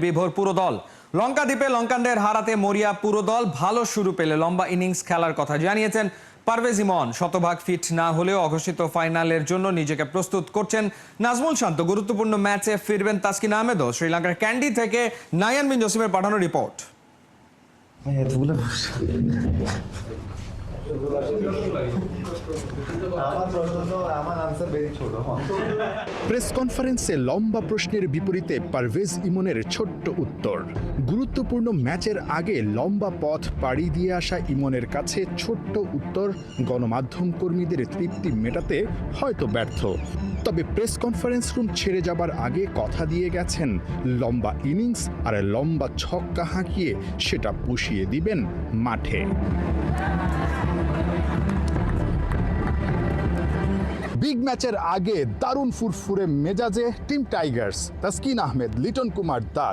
বিভোর পুরো দল। লঙ্কা দ্বীপে লঙ্কানদের হারাতে মরিয়া পুরো দল। ভালো শুরু পেলে লম্বা ইনিংস খেলার কথা জানিয়েছেন পারভেজ ইমন। শতভাগ ফিট না হলেও অঘোষিত ফাইনালের জন্য নিজেকে প্রস্তুত করছেন নাজমুল শান্ত। গুরুত্বপূর্ণ ম্যাচে ফিরবেন তাসকিন আহমেদও। শ্রীলঙ্কার ক্যান্ডি থেকে নায়ান বিন জসিমের পাঠানো রিপোর্ট। প্রেস কনফারেন্সে লম্বা প্রশ্নের বিপরীতে পারভেজ ইমনের ছোট্ট উত্তর। গুরুত্বপূর্ণ ম্যাচের আগে লম্বা পথ পাড়ি দিয়ে আসা ইমনের কাছে ছোট্ট উত্তর গণমাধ্যম কর্মীদের তৃপ্তি মেটাতে হয়তো ব্যর্থ। তবে প্রেস কনফারেন্স রুম ছেড়ে যাবার আগে কথা দিয়ে গেছেন লম্বা ইনিংস আর লম্বা ছক্কা হাঁকিয়ে সেটা পুষিয়ে দিবেন মাঠে। বিগ ম্যাচের আগে দারুণ ফুরফুরে মেজাজে টিম টাইগার্স। তাসকিন আহমেদ, লিটন কুমার দাস